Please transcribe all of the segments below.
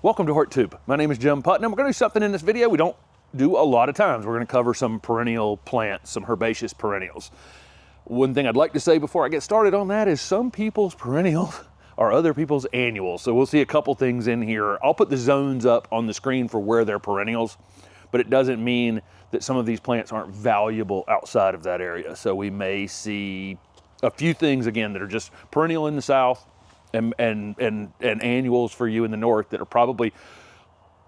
Welcome to HortTube. My name is Jim Putnam. We're going to do something in this video we don't do a lot of times. We're going to cover some perennial plants, some herbaceous perennials. One thing I'd like to say before I get started on that is some people's perennials are other people's annuals. So we'll see a couple things in here. I'll put the zones up on the screen for where they're perennials, but it doesn't mean that some of these plants aren't valuable outside of that area. So we may see a few things, again, that are just perennial in the south and annuals for you in the north that are probably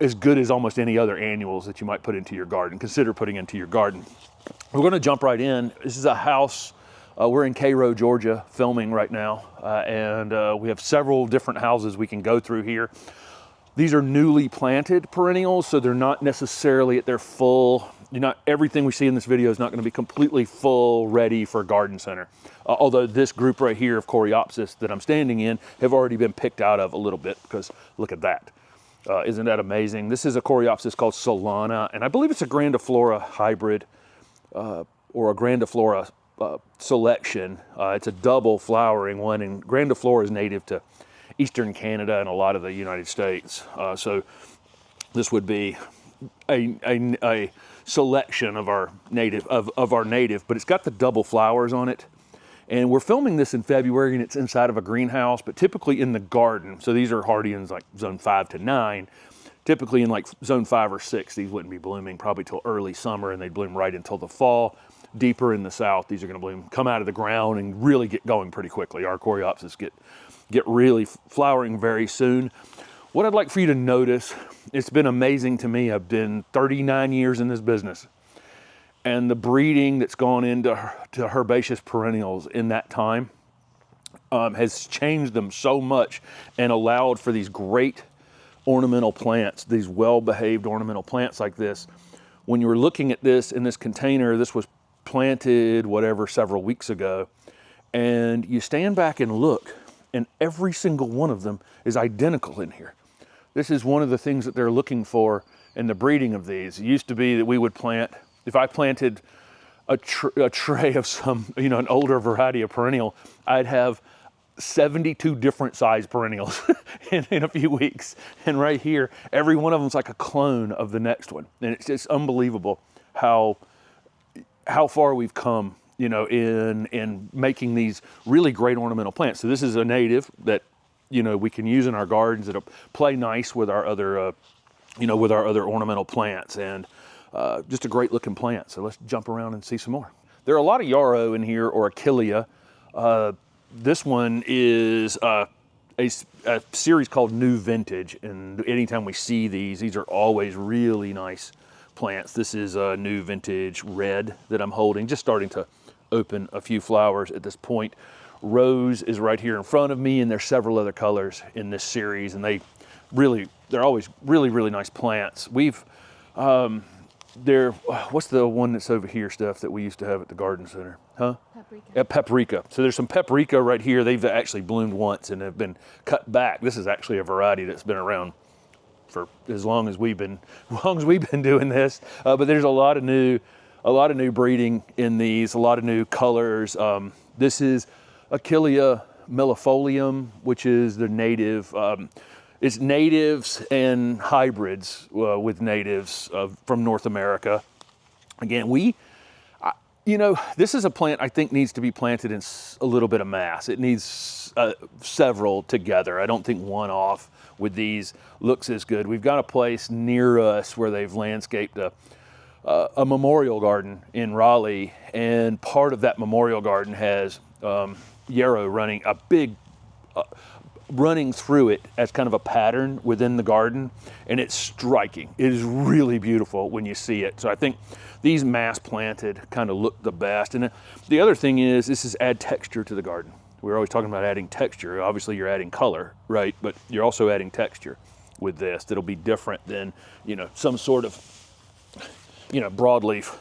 as good as almost any other annuals that you might put into your garden, consider putting into your garden. We're gonna jump right in. This is a house, we're in Cairo, Georgia, filming right now, and we have several different houses we can go through here. These are newly planted perennials, so they're not necessarily at their full, everything we see in this video is not gonna be completely full, ready for a garden center. Although this group right here of Coreopsis that I'm standing in have already been picked out of a little bit, because look at that. Isn't that amazing? This is a Coreopsis called Solana, and I believe it's a grandiflora hybrid or a grandiflora selection. It's a double flowering one, and grandiflora is native to Eastern Canada and a lot of the United States. So this would be a selection of our native, but it's got the double flowers on it. And we're filming this in February, and it's inside of a greenhouse, but typically in the garden. So these are hardians like zone 5 to 9. Typically in like zone 5 or 6, these wouldn't be blooming probably till early summer, and they'd bloom right until the fall. Deeper in the south, these are gonna bloom, come out of the ground and really get going pretty quickly. Our Coreopsis get really flowering very soon. What I'd like for you to notice, it's been amazing to me. I've been 39 years in this business, and the breeding that's gone into herbaceous perennials in that time has changed them so much and allowed for these great ornamental plants, these well-behaved ornamental plants like this. When you were looking at this in this container, this was planted, several weeks ago, and you stand back and look, and every single one of them is identical in here. This is one of the things that they're looking for in the breeding of these. It used to be that we would plant, if I planted a tray of some, an older variety of perennial, I'd have 72 different size perennials in a few weeks. And right here, every one of them's like a clone of the next one. And it's just unbelievable how far we've come, in making these really great ornamental plants. So this is a native that, we can use in our gardens that'll play nice with our other, with our other ornamental plants, and just a great looking plant. So let's jump around and see some more. There are a lot of Yarrow in here, or Achillea. This one is a series called New Vintage, and anytime we see these are always really nice plants. This is a New Vintage red that I'm holding, just starting to open a few flowers at this point. Rose is right here in front of me, and there's several other colors in this series, and they're always really, really nice plants. We've, what's the one that's over here, Steph, that we used to have at the garden center? Huh? Paprika. Paprika. So there's some paprika right here. They've actually bloomed once and have been cut back. This is actually a variety that's been around for as long as we've been doing this. But there's a lot of new breeding in these, a lot of new colors. This is Achillea millefolium, which is the native. It's natives and hybrids with natives from North America. Again, this is a plant I think needs to be planted in a little bit of mass. It needs several together. I don't think one off with these looks as good. We've got a place near us where they've landscaped a memorial garden in Raleigh, and part of that memorial garden has Yarrow running a big, running through it as kind of a pattern within the garden, and it's striking. It is really beautiful when you see it. So I think these mass planted kind of look the best. And the other thing is, this is add texture to the garden. We're always talking about adding texture. Obviously you're adding color, right? But you're also adding texture with this that'll be different than, some sort of, broadleaf,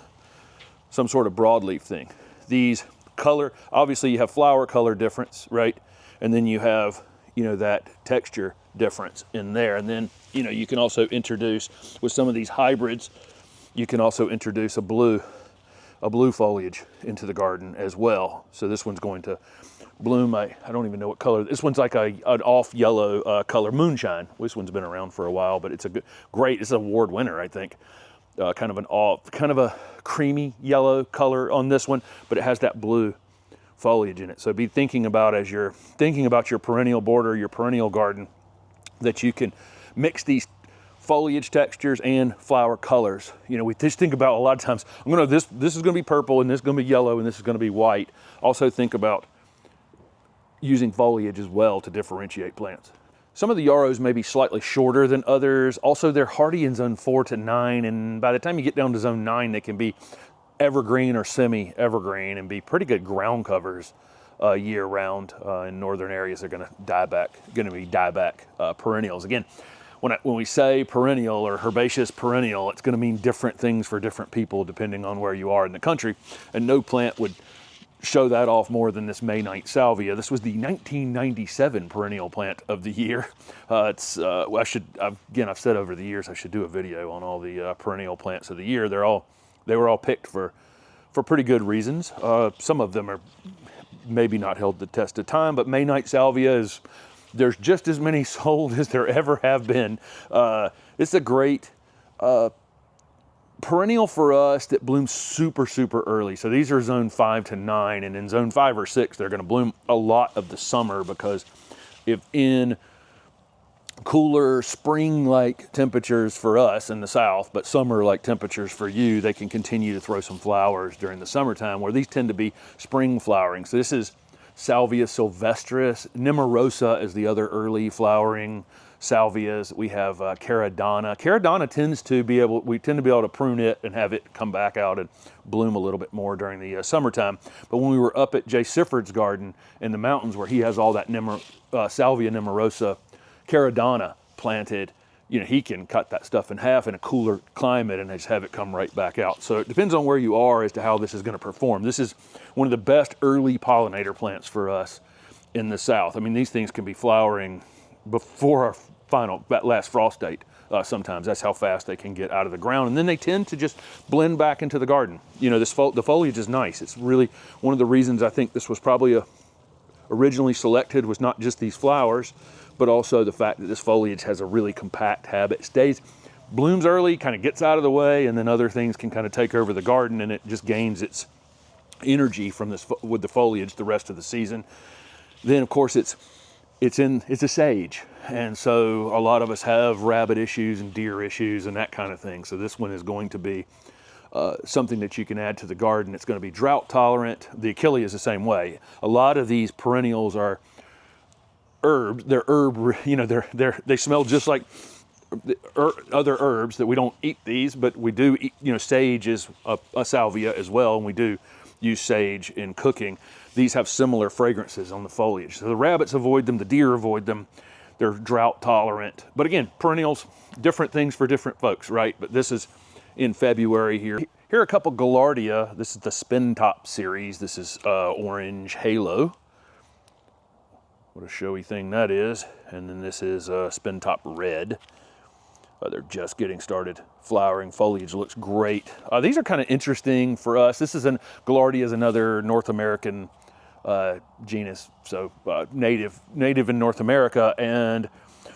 some sort of broadleaf thing. These color, obviously you have flower color difference, right? And then you have, that texture difference in there. And then, you can also introduce, with some of these hybrids, you can also introduce a blue a blue foliage into the garden as well. So this one's going to bloom I don't even know what color. This one's like an off yellow color, moonshine. This one's been around for a while, but it's a great, it's an award winner, I think. Kind of a creamy yellow color on this one, but it has that blue foliage in it. So be thinking about, as you're thinking about your perennial border, your perennial garden, that you can mix these foliage textures and flower colors. You know, we just think about a lot of times, this is gonna be purple and this is gonna be yellow and this is gonna be white. Also think about using foliage as well to differentiate plants. Some of the yarrows may be slightly shorter than others. Also, they're hardy in zone 4 to 9, and by the time you get down to zone 9, they can be evergreen or semi-evergreen and be pretty good ground covers year-round. In northern areas, they're gonna be dieback perennials. Again, when we say perennial or herbaceous perennial, it's gonna mean different things for different people depending on where you are in the country, and no plant would show that off more than this May night salvia. This was the 1997 perennial plant of the year. I've said over the years I should do a video on all the perennial plants of the year. They were all picked for pretty good reasons. Some of them are maybe not held the test of time, but May night salvia there's just as many sold as there ever have been. It's a great perennial for us that blooms super, super early. So these are zone 5 to 9, and in zone 5 or 6, they're gonna bloom a lot of the summer, because if in cooler spring-like temperatures for us in the south, but summer-like temperatures for you, they can continue to throw some flowers during the summertime, where these tend to be spring flowering. So this is Salvia sylvestris. Nemorosa is the other early flowering salvias. We have Caradonna. Caradonna we tend to be able to prune it and have it come back out and bloom a little bit more during the summertime. But when we were up at Jay Sifford's garden in the mountains, where he has all that Salvia nemorosa Caradonna planted, you know, he can cut that stuff in half in a cooler climate and just have it come right back out. So it depends on where you are as to how this is going to perform. This is one of the best early pollinator plants for us in the south. I mean, these things can be flowering before that last frost date. Sometimes that's how fast they can get out of the ground, and then they tend to just blend back into the garden. You know, the foliage is nice. It's really one of the reasons I think this was probably originally selected, was not just these flowers, but also the fact that this foliage has a really compact habit. Blooms early, kind of gets out of the way, and then other things can kind of take over the garden, and it just gains its energy from with the foliage the rest of the season. Then of course it's a sage, and so a lot of us have rabbit issues and deer issues and that kind of thing. So this one is going to be something that you can add to the garden. It's going to be drought tolerant. The Achillea is the same way. A lot of these perennials are herbs. They're they smell just like other herbs that we don't eat these, but we do eat. You know, sage is a salvia as well, and we do use sage in cooking. These have similar fragrances on the foliage. So the rabbits avoid them, the deer avoid them. They're drought tolerant. But again, perennials, different things for different folks, right? But this is in February here. Here are a couple Gaillardia. This is the Spin Top series. This is Orange Halo. What a showy thing that is. And then this is Spin Top Red. They're just getting started flowering. Foliage looks great. These are kind of interesting for us. Gaillardia is another North American genus, so native in North America,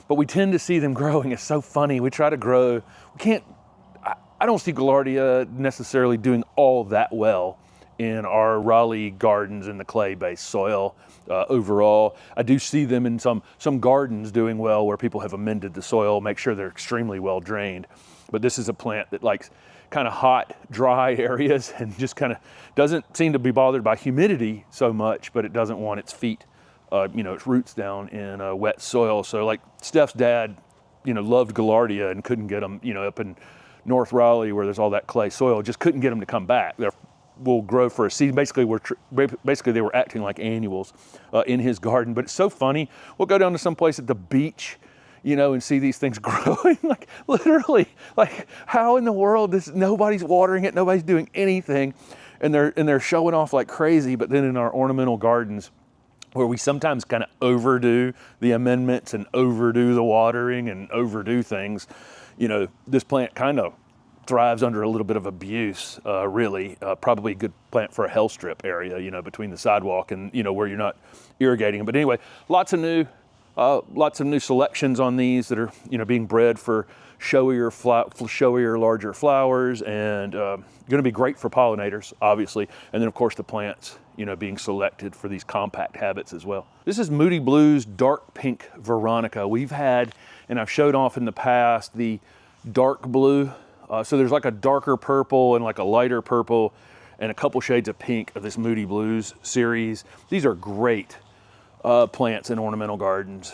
but we tend to see them growing. It's so funny. We try to grow. I don't see Gaillardia necessarily doing all that well in our Raleigh gardens in the clay-based soil. Overall, I do see them in some gardens doing well, where people have amended the soil, make sure they're extremely well drained. But this is a plant that likes kind of hot, dry areas, and just kind of doesn't seem to be bothered by humidity so much, but it doesn't want its feet, its roots down in wet soil. So like Steph's dad, loved Gaillardia and couldn't get them, up in North Raleigh where there's all that clay soil, just couldn't get them to come back. Will grow for a season. Basically they were acting like annuals in his garden. But it's so funny. We'll go down to some place at the beach, and see these things growing, like literally, like how in the world nobody's watering it, nobody's doing anything, and they're showing off like crazy. But then in our ornamental gardens, where we sometimes kind of overdo the amendments and overdo the watering and overdo things, this plant kind of thrives under a little bit of abuse, really. Probably a good plant for a hell strip area, you know, between the sidewalk and, you know, where you're not irrigating. But anyway, lots of new selections on these that are, you know, being bred for showier, larger flowers, and going to be great for pollinators, obviously. And then, of course, the plants, you know, being selected for these compact habits as well. This is Moody Blue's dark pink Veronica. We've had, and I've showed off in the past, the dark blue. So there's like a darker purple and like a lighter purple and a couple shades of pink of this Moody Blues series. These are great plants in ornamental gardens.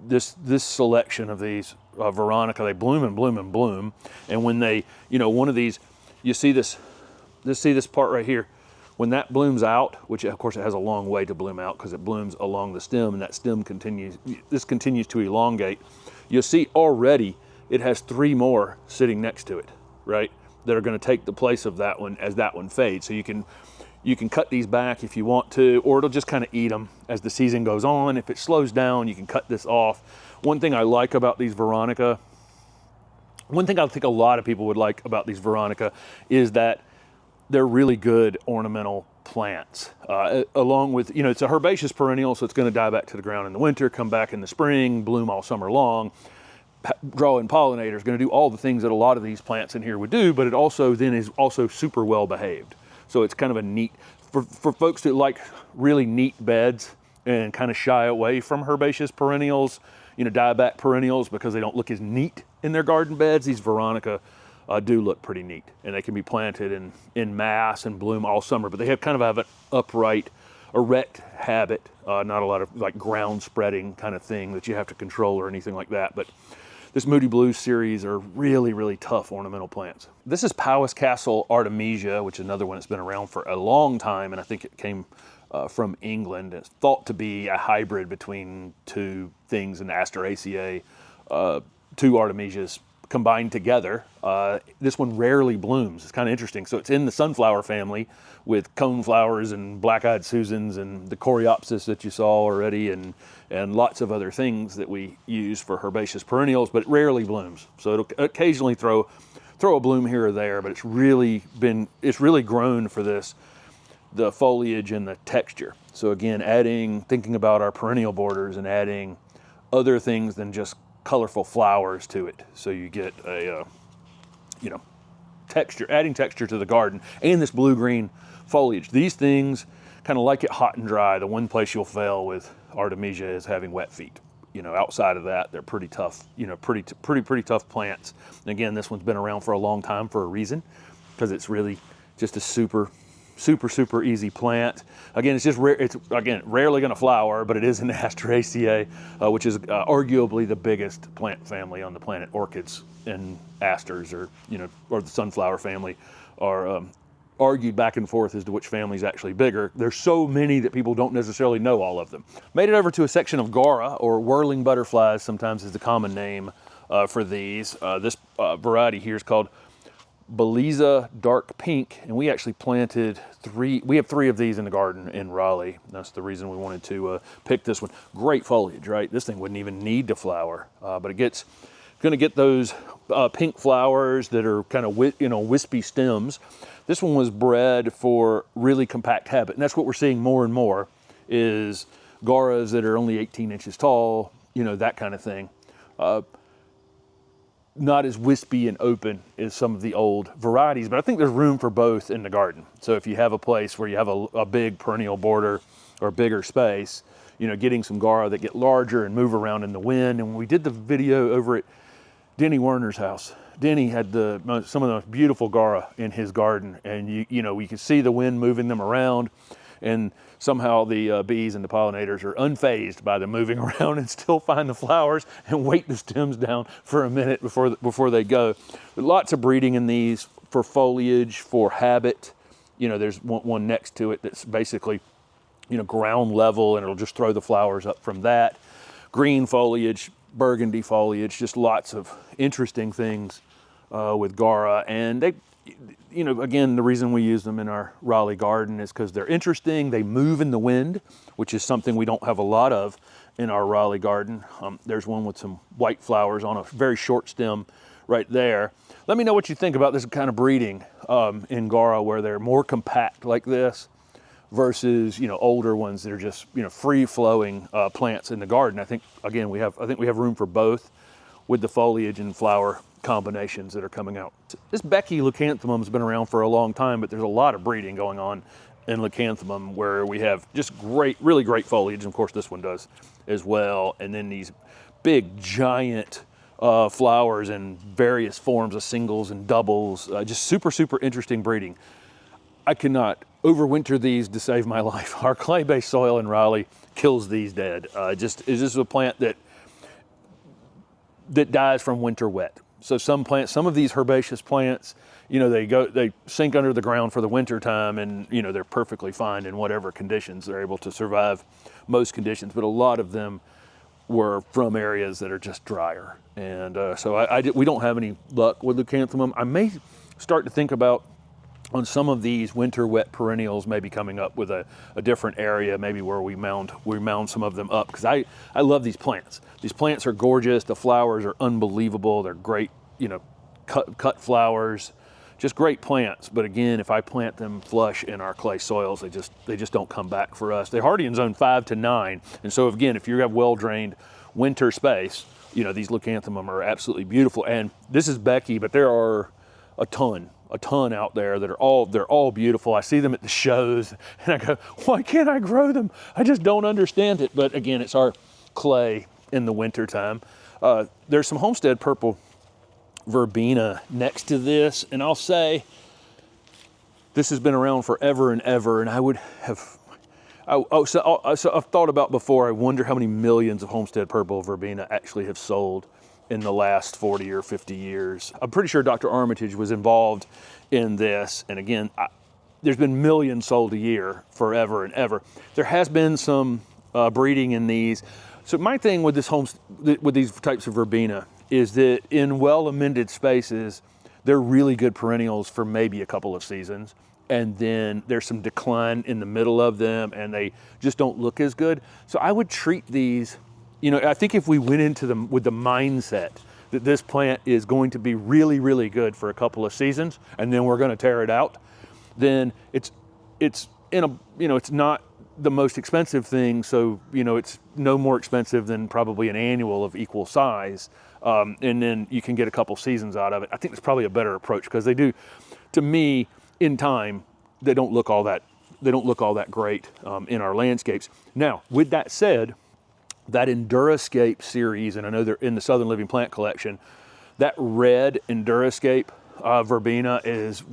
This selection of these Veronica, they bloom and bloom and bloom. And when they, you know, one of these, you see this part right here. When that blooms out, which of course it has a long way to bloom out because it blooms along the stem, and that stem continues to elongate. You'll see already it has 3 more sitting next to it, right? That are going to take the place of that one as that one fades. So you can cut these back if you want to, or it'll just kind of eat them as the season goes on. If it slows down, you can cut this off. One thing I like about these Veronica, one thing I think a lot of people would like about these Veronica is that they're really good ornamental plants. Along with, you know, it's a herbaceous perennial, so it's going to die back to the ground in the winter, come back in the spring, bloom all summer long, draw in pollinators, going to do all the things that a lot of these plants in here would do, but it also then is also super well behaved. So it's kind of a neat, for folks that like really neat beds and kind of shy away from herbaceous perennials, you know, dieback perennials, because they don't look as neat in their garden beds, these Veronica do look pretty neat, and they can be planted in mass and bloom all summer, but they have kind of an upright, erect habit, not a lot of like ground spreading kind of thing that you have to control or anything like that. But this Moody Blues series are really, really tough ornamental plants. This is Powys Castle Artemisia, which is another one that's been around for a long time, and I think it came from England. It's thought to be a hybrid between 2 things, an Asteraceae, 2 Artemisias combined together. This one rarely blooms. It's kind of interesting. So it's in the sunflower family with coneflowers and black-eyed Susans and the Coreopsis that you saw already, and lots of other things that we use for herbaceous perennials, but it rarely blooms. So it'll occasionally throw a bloom here or there, but it's really grown for the foliage and the texture. So again, thinking about our perennial borders and adding other things than just colorful flowers to it. So you get a, you know, adding texture to the garden, and this blue-green foliage. These things kind of like it hot and dry. The one place you'll fail with Artemisia is having wet feet. You know, outside of that, they're pretty tough, you know, pretty tough plants. And again, this one's been around for a long time for a reason, because it's really just a super easy plant. Again, it's just rare. It's again rarely going to flower, but it is an Asteraceae, which is arguably the biggest plant family on the planet. Orchids and asters, or the sunflower family, are argued back and forth as to which family is actually bigger. There's so many that people don't necessarily know all of them. Made it over to a section of Gaura, or whirling butterflies, sometimes is the common name for these. This variety here is called Beliza Dark Pink, and we actually planted 3. We have 3 of these in the garden in Raleigh. That's the reason we wanted to pick this one. Great foliage, right? This thing wouldn't even need to flower, but it's going to get those pink flowers that are kind of wispy stems. This one was bred for really compact habit, and that's what we're seeing more and more is Gauras that are only 18 inches tall, you know, that kind of thing. Not as wispy and open as some of the old varieties, but I think there's room for both in the garden. So if you have a place where you have a big perennial border or bigger space, you know, getting some Gaura that get larger and move around in the wind. And when we did the video over at Denny Werner's house, Denny had some of the most beautiful Gaura in his garden, and you know, we could see the wind moving them around, and somehow the bees and the pollinators are unfazed by them moving around and still find the flowers and weight the stems down for a minute before they go. But lots of breeding in these for foliage, for habit. You know, there's one next to it that's basically, you know, ground level, and it'll just throw the flowers up from that. Green foliage, burgundy foliage, just lots of interesting things with Gaura. And they, you know, again, the reason we use them in our Raleigh garden is because they're interesting. They move in the wind, which is something we don't have a lot of in our Raleigh garden. There's one with some white flowers on a very short stem right there. Let me know what you think about this kind of breeding in Gaura, where they're more compact like this versus, you know, older ones that are just, you know, free-flowing plants in the garden. I think, again, we have room for both with the foliage and flower combinations that are coming out. This Becky Leucanthemum has been around for a long time, but there's a lot of breeding going on in Leucanthemum where we have just great, really great foliage, and of course this one does as well, and then these big, giant flowers in various forms of singles and doubles, just super, super interesting breeding. I cannot overwinter these to save my life. Our clay-based soil in Raleigh kills these dead. This is a plant that dies from winter wet. So some of these herbaceous plants, you know, they sink under the ground for the winter time, and, you know, they're perfectly fine in whatever conditions. They're able to survive most conditions, but a lot of them were from areas that are just drier. And so we don't have any luck with Leucanthemum. I may start to think about, on some of these winter wet perennials, maybe coming up with a different area, maybe where we mound some of them up, because I love these plants. These plants are gorgeous. The flowers are unbelievable. They're great, you know, cut flowers, just great plants. But again, if I plant them flush in our clay soils, they just don't come back for us. They're hardy in zone 5 to 9, and so again, if you have well-drained winter space, you know, these Leucanthemum are absolutely beautiful. And this is Becky, but there are a ton out there that they're all beautiful. I see them at the shows and I go, why can't I grow them? I just don't understand it. But again, it's our clay in the winter time. There's some Homestead Purple Verbena next to this, and I'll say this has been around forever and ever, and I would have, so I've thought about before, I wonder how many millions of Homestead Purple Verbena actually have sold in the last 40 or 50 years. I'm pretty sure Dr. Armitage was involved in this, and again, there's been millions sold a year forever and ever. There has been some breeding in these. So my thing with with these types of Verbena is that in well-amended spaces, they're really good perennials for maybe a couple of seasons, and then there's some decline in the middle of them and they just don't look as good. So I would treat these, you know, I think if we went into them with the mindset that this plant is going to be really, really good for a couple of seasons and then we're going to tear it out, then it's in a, you know, it's not the most expensive thing. So, you know, it's no more expensive than probably an annual of equal size. And then you can get a couple seasons out of it. I think it's probably a better approach, because they do, to me, in time, they don't look all that great in our landscapes. Now, with that said, that Endurascape series, and I know they're in the Southern Living Plant Collection, that red Endurascape Verbena is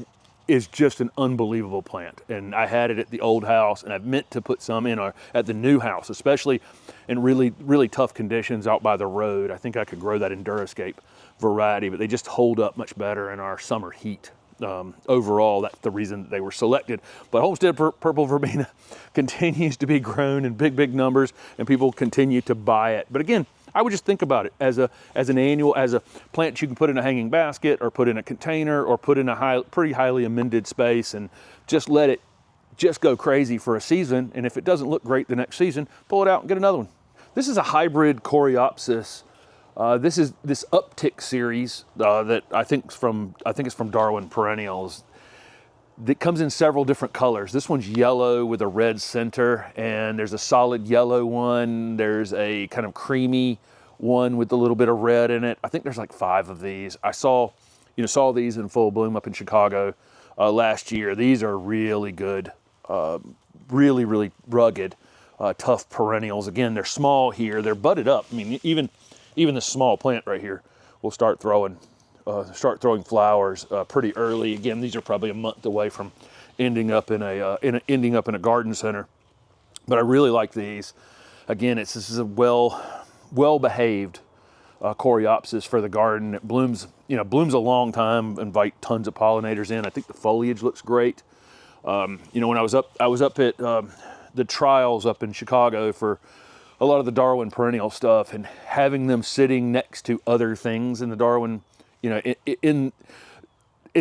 just an unbelievable plant. And I had it at the old house, and I've meant to put some in at the new house, especially in really, really tough conditions out by the road. I think I could grow that Endurascape variety, but they just hold up much better in our summer heat. Overall, that's the reason they were selected. But Homestead Purple Verbena continues to be grown in big, big numbers, and people continue to buy it. But again, I would just think about it as an annual, as a plant you can put in a hanging basket or put in a container or put in a pretty highly amended space, and just let it just go crazy for a season. And if it doesn't look great the next season, pull it out and get another one. This is a hybrid Coreopsis. This is this Uptick series that I think it's from Darwin Perennials. That comes in several different colors. This one's yellow with a red center, and there's a solid yellow one. There's a kind of creamy one with a little bit of red in it. I think there's like 5 of these. I saw these in full bloom up in Chicago last year. These are really good, really, really rugged, tough perennials. Again, they're small here. They're budded up. I mean, even this small plant right here will start throwing flowers pretty early. Again, these are probably a month away from ending up in a garden center. But I really like these. Again, this is a well-behaved Coreopsis for the garden. It blooms a long time, invite tons of pollinators in. I think the foliage looks great. When I was up at the trials up in Chicago for a lot of the Darwin perennial stuff, and having them sitting next to other things in the Darwin, it's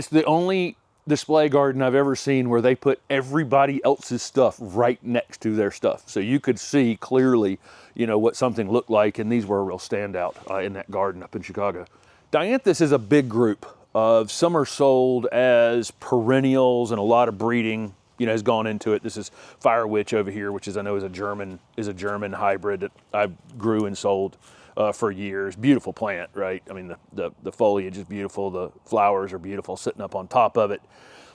the only display garden I've ever seen where they put everybody else's stuff right next to their stuff. So you could see clearly, what something looked like, and these were a real standout in that garden up in Chicago. Dianthus is a big group of, some are sold as perennials, and a lot of breeding, you know, has gone into it. This is Fire Witch over here, which I know is a German hybrid that I grew and sold for years. Beautiful plant, right? I mean, the foliage is beautiful. The flowers are beautiful sitting up on top of it.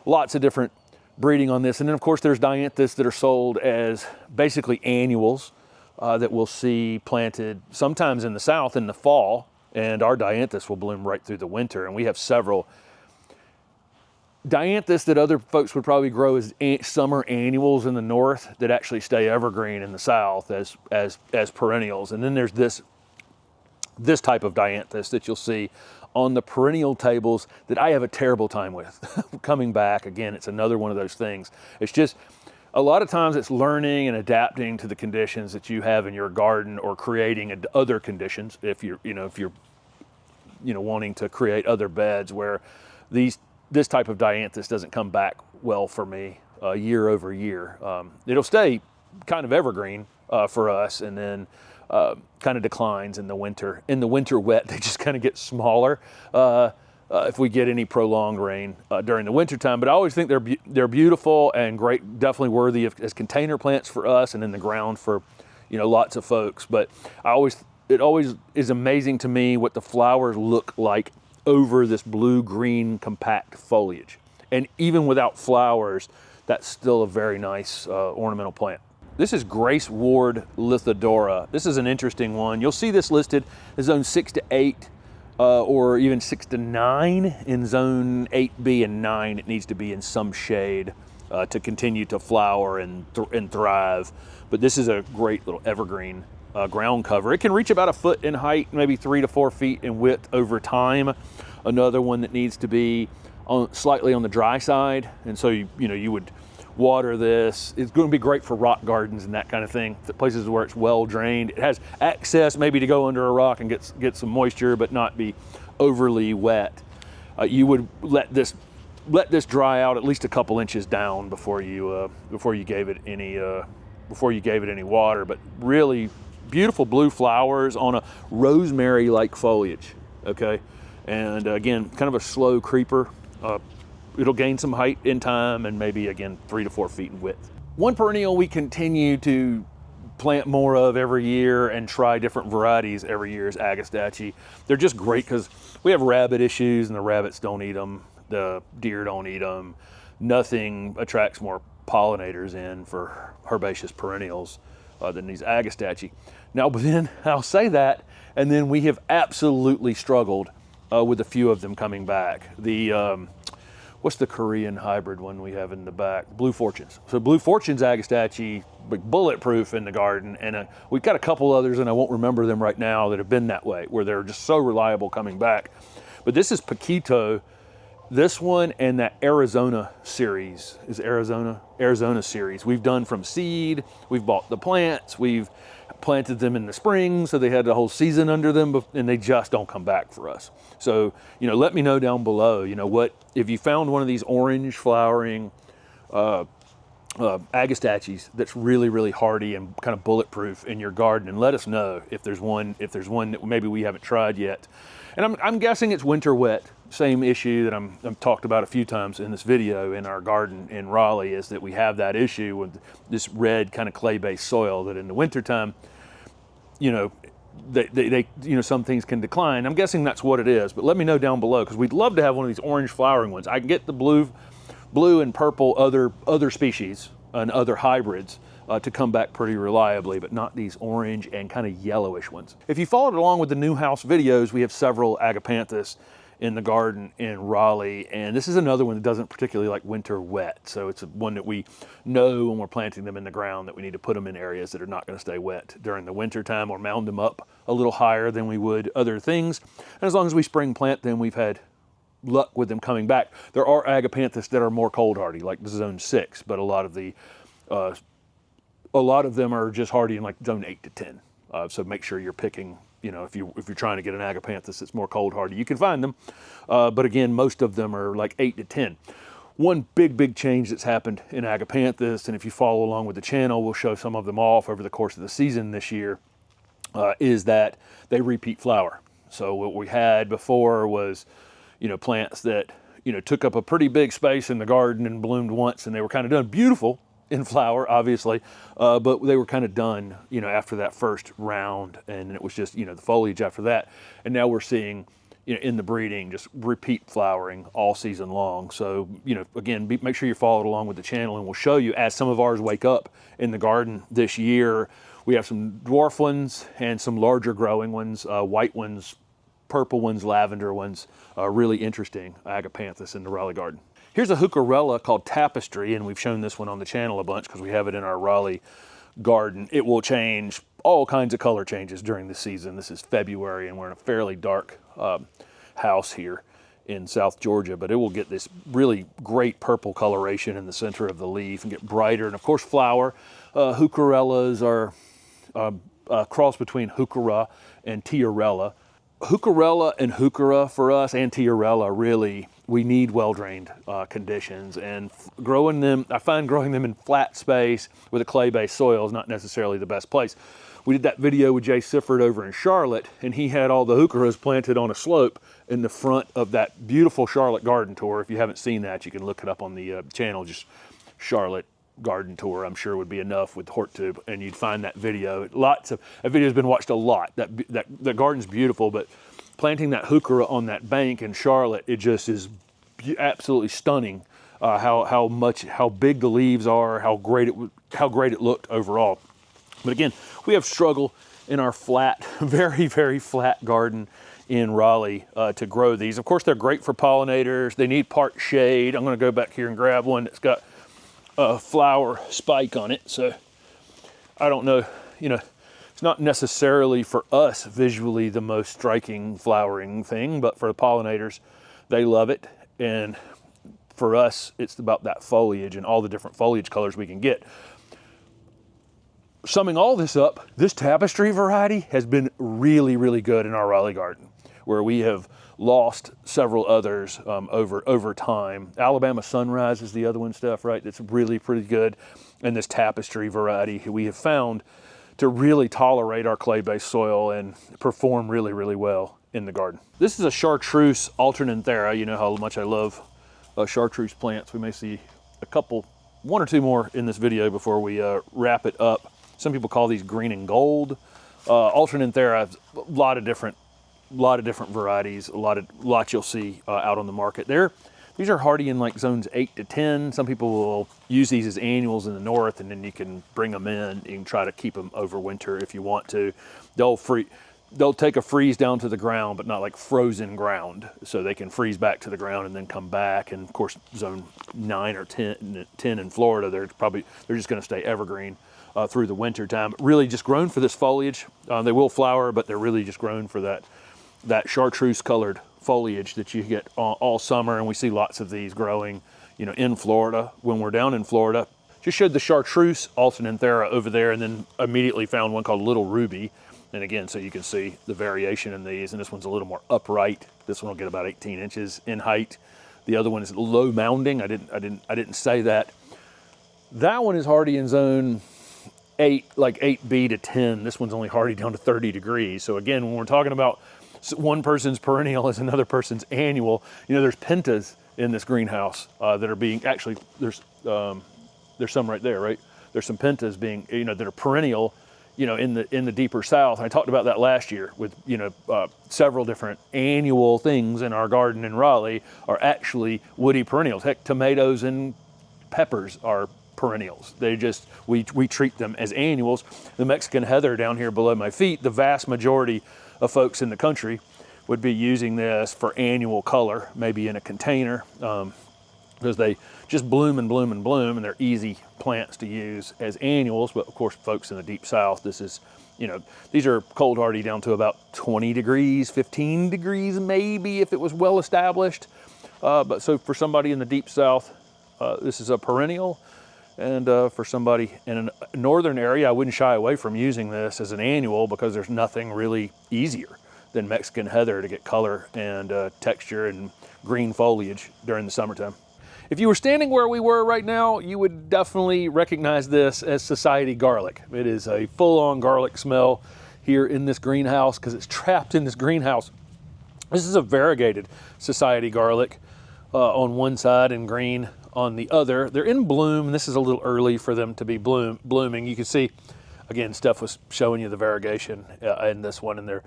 Lots of different breeding on this. And then of course there's Dianthus that are sold as basically annuals that we'll see planted sometimes in the south in the fall, and our Dianthus will bloom right through the winter. And we have several Dianthus that other folks would probably grow as summer annuals in the north that actually stay evergreen in the south as perennials. And then there's this type of Dianthus that you'll see on the perennial tables that I have a terrible time with. Coming back, again, it's another one of those things. It's just, a lot of times it's learning and adapting to the conditions that you have in your garden, or creating other conditions if you're wanting to create other beds where this type of Dianthus doesn't come back well for me year over year. It'll stay kind of evergreen for us, and then kind of declines in the winter. In the winter wet, they just kind of get smaller if we get any prolonged rain during the winter time. But I always think they're beautiful and great, definitely worthy as container plants for us, and in the ground for, you know, lots of folks. But it always is amazing to me what the flowers look like over this blue-green compact foliage. And even without flowers, that's still a very nice ornamental plant. This is Grace Ward Lithodora. This is an interesting one. You'll see this listed as zone 6 to 8 or even 6 to 9. In zone 8B and 9, it needs to be in some shade to continue to flower and thrive. But this is a great little evergreen ground cover. It can reach about a foot in height, maybe 3 to 4 feet in width over time. Another one that needs to be slightly on the dry side, and so you would water this. It's going to be great for rock gardens and that kind of thing, places where it's well drained. It has access maybe to go under a rock and get some moisture, but not be overly wet. You would let this dry out at least a couple inches down before you gave it any water. But really beautiful blue flowers on a rosemary-like foliage. Okay, and again, kind of a slow creeper. It'll gain some height in time, and maybe again 3 to 4 feet in width. One perennial we continue to plant more of every year and try different varieties every year is Agastache. They're just great because we have rabbit issues, and the rabbits don't eat them, the deer don't eat them. Nothing attracts more pollinators in for herbaceous perennials than these Agastache. Now, but then I'll say that, and then we have absolutely struggled with a few of them coming back. What's the Korean hybrid one we have in the back? Blue Fortunes. So Blue Fortunes Agastache, bulletproof in the garden, and we've got a couple others, and I won't remember them right now, that have been that way, where they're just so reliable coming back. But this is Paquito. This one and that Arizona series is Arizona series. We've done from seed. We've bought the plants. We've planted them in the spring, so they had the whole season under them, and they just don't come back for us. So, let me know down below, what, if you found one of these orange flowering Agastaches that's really, really hardy and kind of bulletproof in your garden, and let us know if there's one that maybe we haven't tried yet. And I'm guessing it's winter wet. Same issue that I'm talked about a few times in this video in our garden in Raleigh, is that we have that issue with this red kind of clay-based soil that in the wintertime, some things can decline. I'm guessing that's what it is, but let me know down below, because we'd love to have one of these orange flowering ones. I can get the blue and purple other species and other hybrids to come back pretty reliably, but not these orange and kind of yellowish ones. If you followed along with the new house videos, we have several Agapanthus in the garden in Raleigh, and this is another one that doesn't particularly like winter wet. So it's one that we know when we're planting them in the ground that we need to put them in areas that are not going to stay wet during the winter time, or mound them up a little higher than we would other things. And as long as we spring plant them, we've had luck with them coming back. There are Agapanthus that are more cold hardy, like zone 6, but a lot of them are just hardy in like zone 8 to 10. So make sure you're picking, if you're trying to get an Agapanthus that's more cold hardy, you can find them. But again, most of them are like 8 to 10. One big change that's happened in Agapanthus, and if you follow along with the channel, we'll show some of them off over the course of the season this year, is that they repeat flower. So what we had before was, you know, plants that, you know, took up a pretty big space in the garden and bloomed once, and they were kind of done. Beautiful in flower, obviously, but they were kind of done, you know, after that first round, and it was just, you know, the foliage after that. And now we're seeing, you know, in the breeding, just repeat flowering all season long. So, you know, again, make sure you follow along with the channel, and we'll show you as some of ours wake up in the garden this year. We have some dwarf ones and some larger growing ones, white ones, purple ones, lavender ones, really interesting Agapanthus in the Raleigh garden. Here's a Heucherella called Tapestry, and we've shown this one on the channel a bunch because we have it in our Raleigh garden. It will change all kinds of color changes during the season. This is February, and we're in a fairly dark house here in South Georgia, but it will get this really great purple coloration in the center of the leaf and get brighter. And of course, flower. Heucherellas are a cross between Heuchera and Tiarella. Heucherella and Heuchera for us, and Tiarella, really, we need well-drained conditions, and growing them, I find growing them in flat space with a clay-based soil is not necessarily the best place. We did that video with Jay Sifford over in Charlotte, and he had all the Heucheras planted on a slope in the front of that beautiful Charlotte garden tour. If you haven't seen that, you can look it up on the channel, just Charlotte garden tour, I'm sure would be enough with HortTube, and you'd find that video. That video's been watched a lot. That garden's beautiful, but planting that Heuchera on that bank in Charlotte, it just is absolutely stunning. How big the leaves are, how great it looked overall. But again, we have struggle in our flat, very, very flat garden in Raleigh to grow these. Of course, they're great for pollinators. They need part shade. I'm going to go back here and grab one that's got a flower spike on it. So I don't know, you know, it's not necessarily for us visually the most striking flowering thing, but for the pollinators, they love it. And for us, it's about that foliage and all the different foliage colors we can get. Summing all this up, this Tapestry variety has been really, really good in our Raleigh garden, where we have lost several others over time. Alabama Sunrise is the other one, Steph, right? It's really pretty good. And this Tapestry variety we have found to really tolerate our clay-based soil and perform really, really well in the garden. This is a chartreuse Alternanthera. You know how much I love chartreuse plants. We may see one or two more in this video before we wrap it up. Some people call these green and gold. Alternanthera, a lot of different varieties, lots you'll see out on the market there. These are hardy in like zones 8 to 10. Some people will use these as annuals in the north, and then you can bring them in. You can try to keep them over winter if you want to. They'll take a freeze down to the ground, but not like frozen ground. So they can freeze back to the ground and then come back. And of course, zone 9 or 10 in Florida, they're just gonna stay evergreen through the winter time. Really just grown for this foliage. They will flower, but they're really just grown for that chartreuse colored foliage that you get all summer. And we see lots of these growing, you know, in Florida. When we're down in Florida, just showed the chartreuse Alternanthera over there, and then immediately found one called Little Ruby. And again, so you can see the variation in these, and this one's a little more upright. This one will get about 18 inches in height. The other one is low mounding. I didn't say that. That one is hardy in zone 8, like 8B to 10. This one's only hardy down to 30 degrees. So again, when we're talking about one person's perennial is another person's annual, you know, there's pentas in this greenhouse that are being, actually, there's some right there, right? There's some pentas being, you know, that are perennial, you know, in the deeper south. I talked about that last year with, you know, several different annual things in our garden in Raleigh are actually woody perennials. Heck, tomatoes and peppers are perennials. We treat them as annuals. The Mexican heather down here below my feet, the vast majority of folks in the country would be using this for annual color, maybe in a container, because they just bloom and bloom and bloom, and they're easy plants to use as annuals. But of course, folks in the deep south, this is, you know, these are cold hardy down to about 20 degrees, 15 degrees maybe if it was well established. But so for somebody in the deep south, this is a perennial. And for somebody in a northern area, I wouldn't shy away from using this as an annual, because there's nothing really easier than Mexican heather to get color and texture and green foliage during the summertime. If you were standing where we were right now, you would definitely recognize this as society garlic. It is a full-on garlic smell here in this greenhouse because it's trapped in this greenhouse This is a variegated society garlic on one side and green on the other. They're in bloom. This is a little early for them to be blooming. You can see, again, Steph was showing you the variegation in this one, and they're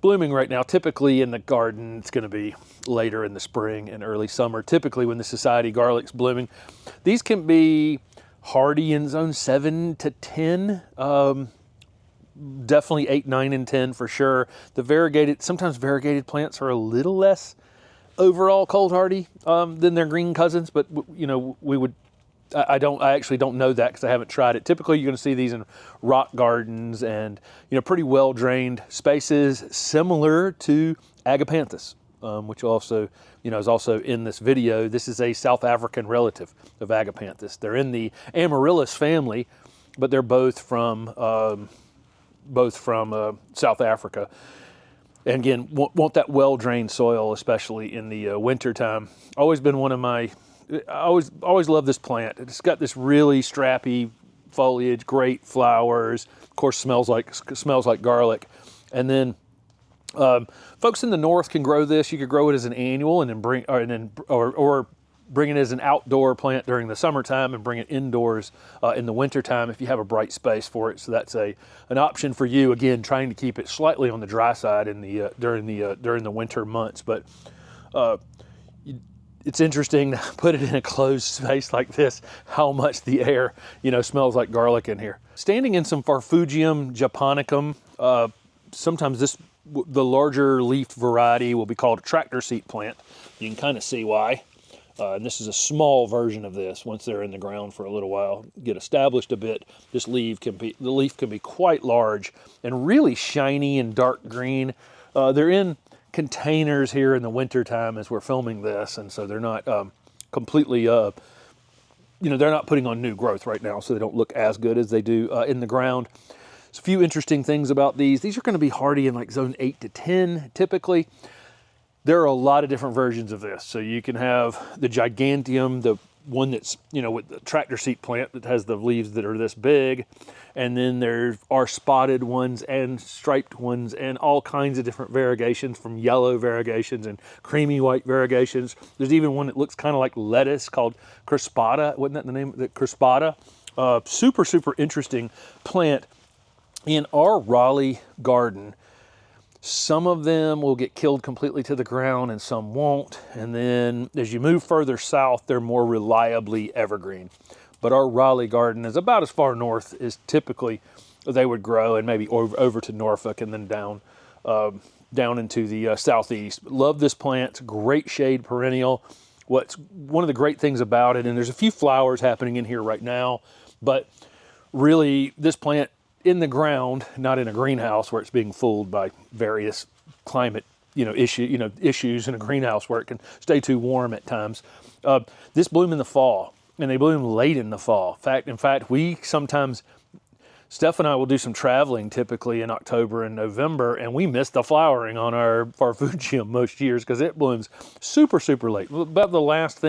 blooming right now. Typically in the garden, it's going to be later in the spring and early summer, typically when the society garlic's blooming. These can be hardy in zone 7 to 10. Definitely 8, 9, and 10 for sure. Sometimes variegated plants are a little less overall cold hardy than their green cousins, but you know, I actually don't know that because I haven't tried it. Typically, you're going to see these in rock gardens and, you know, pretty well drained spaces, similar to Agapanthus, which also, you know, is also in this video. This is a South African relative of Agapanthus. They're in the Amaryllis family, but they're both from South Africa. And again, want that well drained soil, especially in the winter time. Always been one of my I always love this plant. It's got this really strappy foliage, great flowers. Of course, smells like garlic. And then folks in the north can grow this. You could grow it as an annual and then bring it as an outdoor plant during the summertime and bring it indoors in the wintertime if you have a bright space for it. So that's an option for you. Again, trying to keep it slightly on the dry side in the during the winter months, but. It's interesting to put it in a closed space like this, how much the air, you know, smells like garlic in here. Standing in some Farfugium japonicum, sometimes the larger leafed variety will be called a tractor seat plant. You can kind of see why. And this is a small version of this. Once they're in the ground for a little while, get established a bit, the leaf can be quite large and really shiny and dark green. They're in containers here in the winter time as we're filming this, and so they're not completely you know, they're not putting on new growth right now, so they don't look as good as they do in the ground. There's a few interesting things about these are going to be hardy in like zone 8 to 10 typically. There are a lot of different versions of this. So you can have the giganteum, the one that's, you know, with the tractor seat plant that has the leaves that are this big. And then there are spotted ones and striped ones and all kinds of different variegations, from yellow variegations and creamy white variegations. There's even one that looks kind of like lettuce called crispata. Wasn't that the name of it? Crispata. Super, super interesting plant. In our Raleigh garden, some of them will get killed completely to the ground and some won't. And then as you move further south, they're more reliably evergreen. But our Raleigh garden is about as far north as typically they would grow, and maybe over to Norfolk and then down into the southeast. Love this plant. Great shade perennial. What's one of the great things about it, and there's a few flowers happening in here right now, but really this plant in the ground, not in a greenhouse where it's being fooled by various climate issues in a greenhouse where it can stay too warm at times. This bloom in the fall, and they bloom late in the fall. In fact, we sometimes, Steph and I will do some traveling typically in October and November, and we miss the flowering on our Farfugium most years because it blooms super, super late. About the last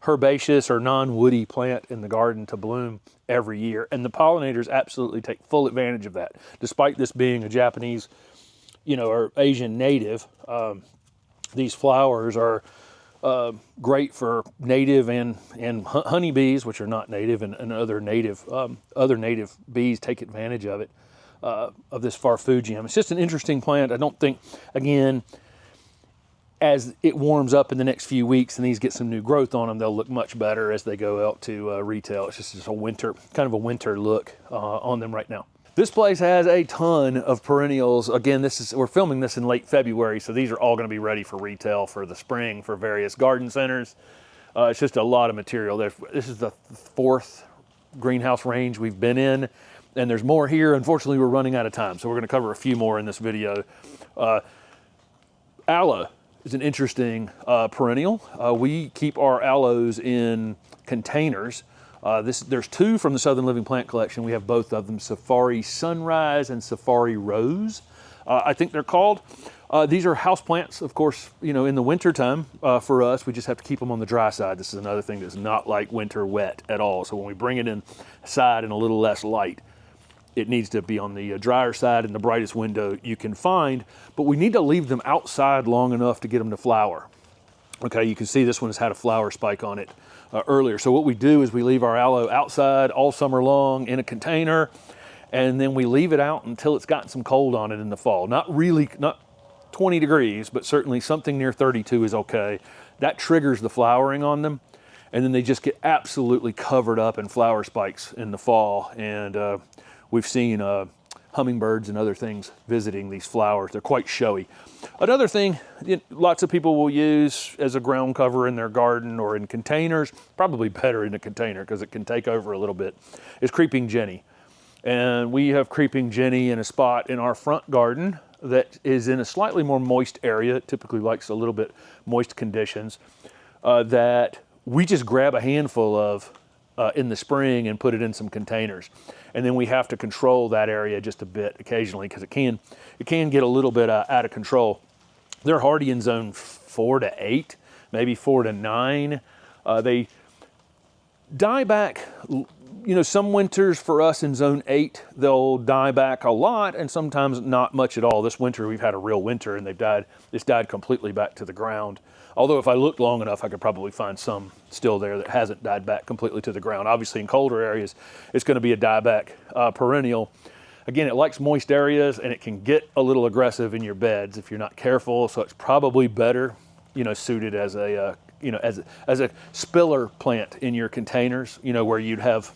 herbaceous or non-woody plant in the garden to bloom every year. And the pollinators absolutely take full advantage of that. Despite this being a Japanese, or Asian native, these flowers are great for native and honeybees, which are not native, and other native bees take advantage of it, of this Farfugium. It's just an interesting plant. I don't think, again, as it warms up in the next few weeks and these get some new growth on them, they'll look much better as they go out to retail. It's just a winter, kind of a winter look on them right now. This place has a ton of perennials. Again, we're filming this in late February, so these are all going to be ready for retail for the spring for various garden centers. It's just a lot of material. This is the 4th greenhouse range we've been in, and there's more here. Unfortunately, we're running out of time, so we're going to cover a few more in this video. Aloe is an interesting perennial. We keep our aloes in containers. There's 2 from the Southern Living Plant Collection. We have both of them, Safari Sunrise and Safari Rose, I think they're called. These are house plants, of course, in the wintertime for us. We just have to keep them on the dry side. This is another thing that's not like winter wet at all. So when we bring it inside and a little less light, it needs to be on the drier side and the brightest window you can find, but we need to leave them outside long enough to get them to flower. Okay, you can see this one has had a flower spike on it earlier. So what we do is we leave our aloe outside all summer long in a container, and then we leave it out until it's gotten some cold on it in the fall. Not 20 degrees, but certainly something near 32 is okay. That triggers the flowering on them, and then they just get absolutely covered up in flower spikes in the fall. And we've seen hummingbirds and other things visiting these flowers. They're quite showy. Another thing lots of people will use as a ground cover in their garden or in containers, probably better in a container because it can take over a little bit, is creeping jenny. And we have creeping jenny in a spot in our front garden that is in a slightly more moist area. It typically likes a little bit moist conditions, that we just grab a handful of in the spring and put it in some containers. And then we have to control that area just a bit occasionally because it can get a little bit out of control. They're hardy in zone 4 to 8, maybe 4 to 9. They die back, some winters for us in zone 8, they'll die back a lot and sometimes not much at all. This winter we've had a real winter and it's died completely back to the ground. Although if I looked long enough, I could probably find some still there that hasn't died back completely to the ground. Obviously in colder areas, it's going to be a dieback perennial. Again, it likes moist areas and it can get a little aggressive in your beds if you're not careful. So it's probably better, suited as a, as a spiller plant in your containers, where you'd have,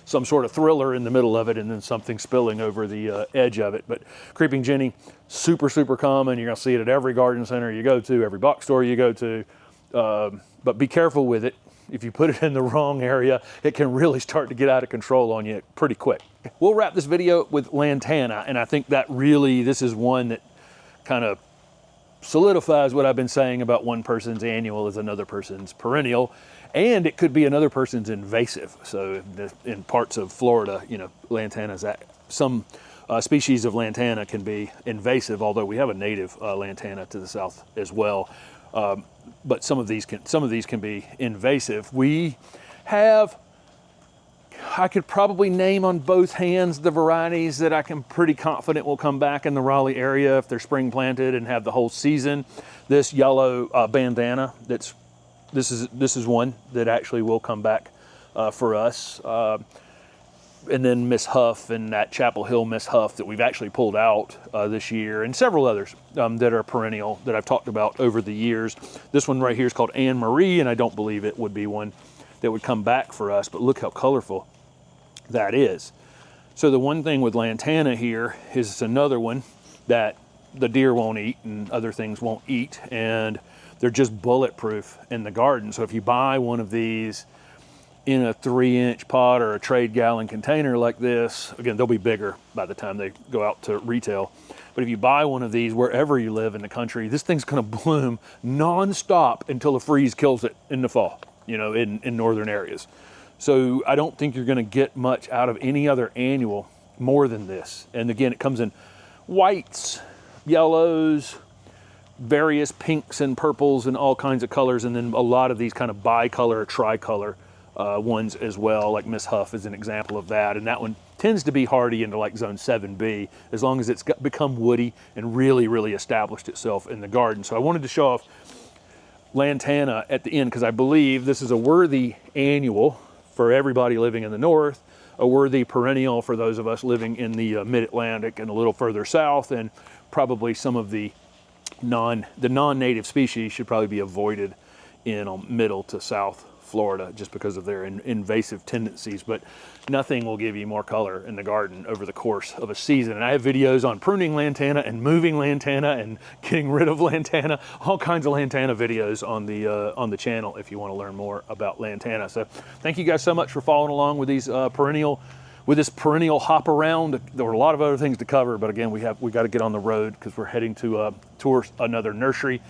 some sort of thriller in the middle of it and then something spilling over the edge of it. But creeping jenny, super, super common. You're gonna see it at every garden center you go to, every box store you go to. But be careful with it. If you put it in the wrong area, it can really start to get out of control on you pretty quick. We'll wrap this video with Lantana, and I think that really, this is one that kind of solidifies what I've been saying about one person's annual is another person's perennial. And it could be another person's invasive. So in parts of Florida, Lantana's some species of Lantana can be invasive, although we have a native Lantana to the south as well. But some of these can be invasive. We have, I could probably name on both hands the varieties that I can pretty confident will come back in the Raleigh area if they're spring planted and have the whole season. This yellow bandana, this is one that actually will come back for us. And then Miss Huff and that Chapel Hill Miss Huff that we've actually pulled out this year, and several others that are perennial that I've talked about over the years. This one right here is called Anne Marie, and I don't believe it would be one that would come back for us, but look how colorful that is. So the one thing with Lantana here is it's another one that the deer won't eat and other things won't eat, and they're just bulletproof in the garden. So if you buy one of these in a 3-inch pot or a trade gallon container like this, again, they'll be bigger by the time they go out to retail. But if you buy one of these wherever you live in the country, this thing's gonna bloom nonstop until a freeze kills it in the fall, in northern areas. So I don't think you're gonna get much out of any other annual more than this. And again, it comes in whites, yellows, various pinks and purples and all kinds of colors, and then a lot of these kind of bicolor, tricolor ones as well, like Miss Huff is an example of that. And that one tends to be hardy into like zone 7B, as long as it's become woody and really, really established itself in the garden. So I wanted to show off Lantana at the end because I believe this is a worthy annual for everybody living in the north, a worthy perennial for those of us living in the mid-Atlantic and a little further south, and probably some of the non-native species should probably be avoided in middle to south Florida just because of their invasive tendencies. But nothing will give you more color in the garden over the course of a season. And I have videos on pruning Lantana and moving Lantana and getting rid of Lantana, all kinds of Lantana videos on the channel if you want to learn more about Lantana. So thank you guys so much for following along with these this perennial hop around. There were a lot of other things to cover, but again, we got to get on the road because we're heading to tour another nursery.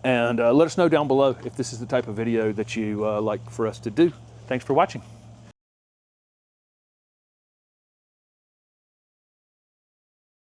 And let us know down below if this is the type of video that you like for us to do. Thanks for watching.